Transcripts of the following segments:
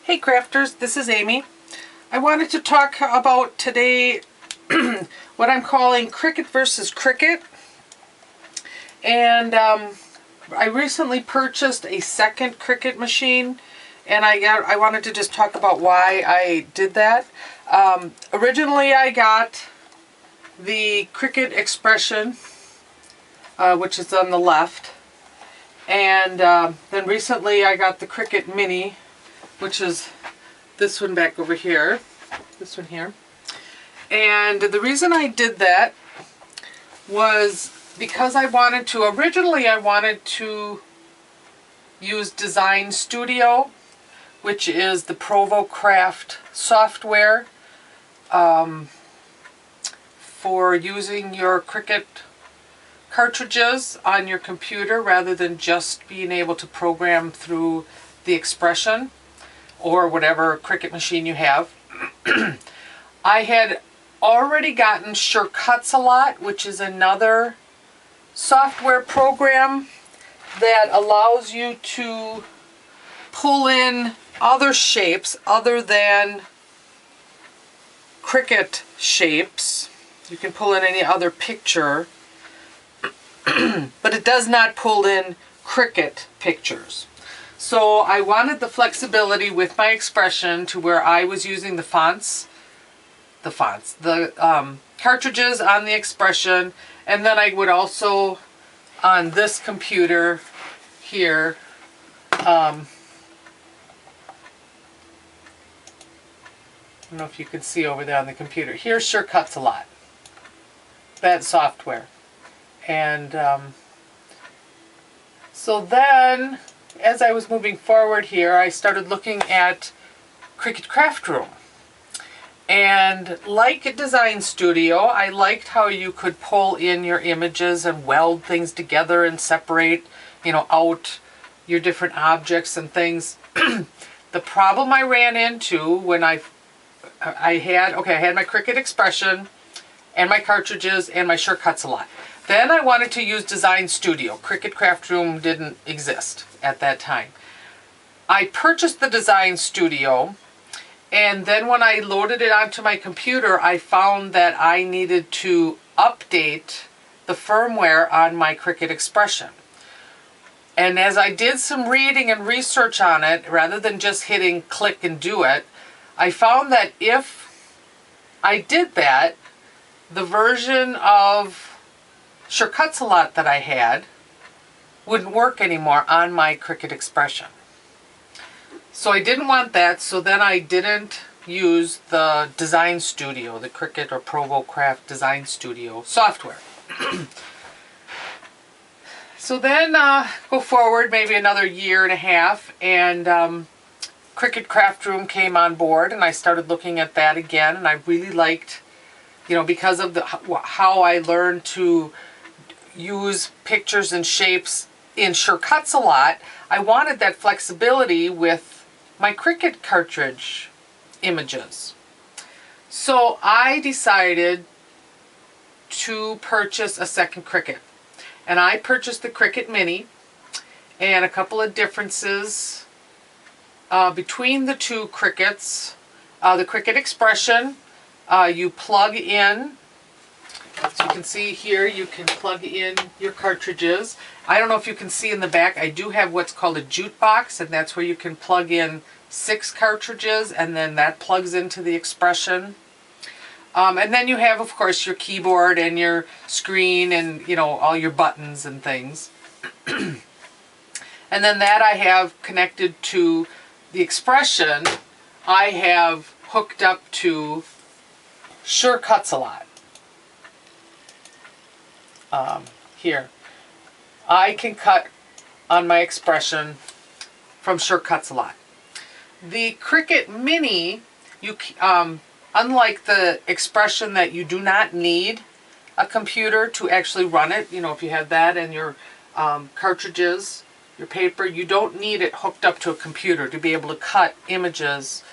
Hey crafters, this is Amy. I wanted to talk about today what I'm calling Cricut versus Cricut. And I recently purchased a second Cricut machine, and I wanted to just talk about why I did that. Originally I got the Cricut Expression, which is on the left, and then recently I got the Cricut Mini, which is this one back over here, this one here. And the reason I did that was because originally I wanted to use Design Studio, which is the Provo Craft software for using your Cricut cartridges on your computer rather than just being able to program through the Expression or whatever Cricut machine you have. I had already gotten Cricut, which is another software program that allows you to pull in other shapes other than Cricut shapes. You can pull in any other picture, but it does not pull in Cricut pictures. So I wanted the flexibility with my Expression to where I was using the cartridges on the Expression, and then I would also, on this computer here, I don't know if you can see over there on the computer. Here's Cricut, that software. And so then, as I was moving forward here, I started looking at Cricut Craftroom. And like Design Studio, I liked how you could pull in your images and weld things together and separate, out your different objects and things. The problem I ran into when I had my Cricut Expression and my cartridges and my Cricut. Then I wanted to use Design Studio. Cricut Craftroom didn't exist at that time. I purchased the Design Studio, and then when I loaded it onto my computer, I found that I needed to update the firmware on my Cricut Expression. And as I did some reading and research on it, rather than just hitting click and do it, I found that if I did that, the version of Cricut that I had wouldn't work anymore on my Cricut Expression. So I didn't want that, so then I didn't use the Design Studio, the Cricut or Provo Craft Design Studio software. So then go forward maybe another year and a half, and Cricut Craftroom came on board, and I started looking at that again, and I really liked, because of how I learned to use pictures and shapes in Cricut, I wanted that flexibility with my Cricut cartridge images. So I decided to purchase a second Cricut. And I purchased the Cricut Mini, and a couple of differences between the two Cricuts. The Cricut Expression, you plug in. So you can see here, you can plug in your cartridges. I don't know if you can see in the back, I do have what's called a jute box, and that's where you can plug in 6 cartridges, and then that plugs into the Expression. And then you have, of course, your keyboard and your screen and, all your buttons and things. And then that I have connected to the Expression, I have hooked up to Cricut. Here, I can cut on my Expression from Cricut. The Cricut Mini, unlike the Expression that you do not need a computer to actually run it, if you have that and your cartridges, your paper, you don't need it hooked up to a computer to be able to cut images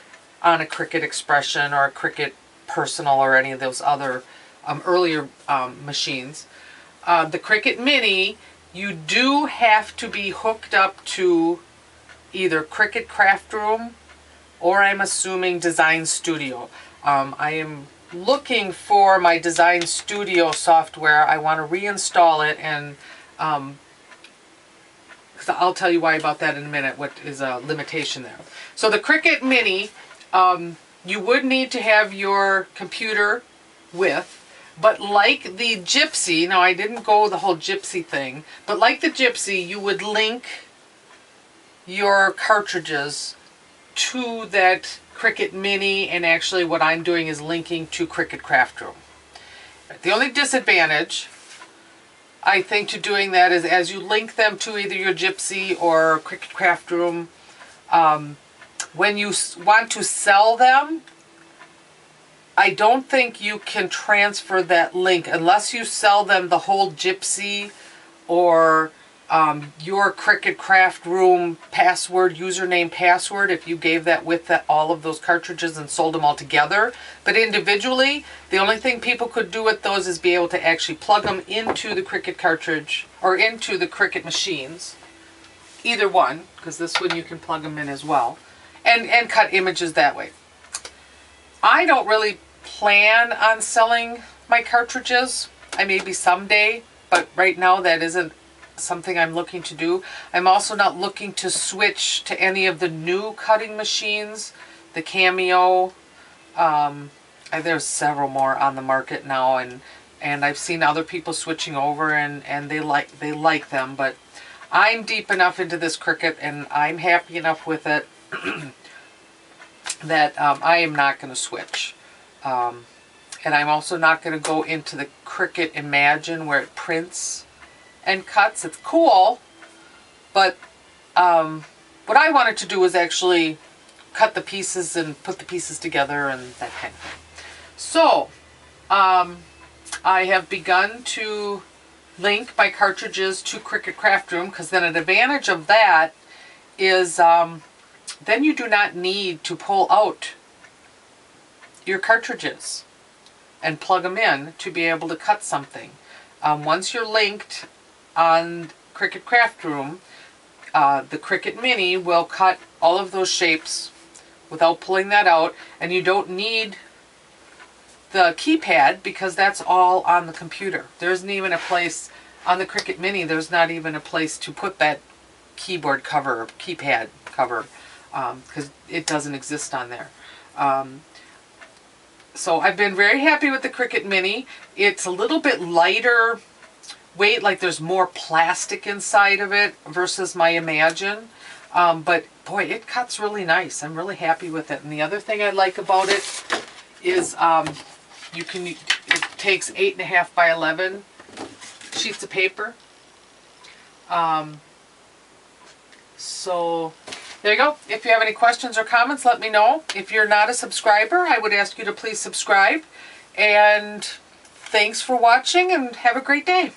on a Cricut Expression or a Cricut Personal or any of those other earlier machines. The Cricut Mini, you do have to be hooked up to either Cricut Craftroom or I'm assuming Design Studio. I am looking for my Design Studio software. I want to reinstall it, and I'll tell you why about that in a minute, what is a limitation there. So the Cricut Mini, you would need to have your computer with, but like the Gypsy, now I didn't go the whole Gypsy thing, but like the Gypsy, you would link your cartridges to that Cricut Mini, and actually what I'm doing is linking to Cricut Craftroom. The only disadvantage, I think, to doing that is as you link them to either your Gypsy or Cricut Craftroom, when you want to sell them, I don't think you can transfer that link unless you sell them the whole Gypsy or your Cricut Craftroom password, username, password, if you gave that with all of those cartridges and sold them all together. But individually, the only thing people could do with those is be able to actually plug them into the Cricut cartridge or into the Cricut machines. Either one, because this one you can plug them in as well. And cut images that way. I don't really plan on selling my cartridges. I maybe someday, but right now that isn't something I'm looking to do. I'm also not looking to switch to any of the new cutting machines, the Cameo. There's several more on the market now, and I've seen other people switching over, and they like them, but I'm deep enough into this Cricut and I'm happy enough with it that I am not going to switch. And I'm also not going to go into the Cricut Imagine where it prints and cuts. It's cool, but what I wanted to do was actually cut the pieces and put the pieces together and that kind of thing. So I have begun to link my cartridges to Cricut Craftroom, because then an advantage of that is then you do not need to pull out your cartridges and plug them in to be able to cut something. Once you're linked on Cricut Craftroom, the Cricut Mini will cut all of those shapes without pulling that out, and you don't need the keypad because that's all on the computer. There isn't even a place on the Cricut Mini, there's not even a place to put that keyboard cover, keypad cover, because it doesn't exist on there. So I've been very happy with the Cricut Mini. It's a little bit lighter weight, like there's more plastic inside of it versus my Imagine. But boy, it cuts really nice. I'm really happy with it. And the other thing I like about it is it takes 8.5 by 11 sheets of paper. So there you go. If you have any questions or comments, let me know. If you're not a subscriber, I would ask you to please subscribe. And thanks for watching, and have a great day.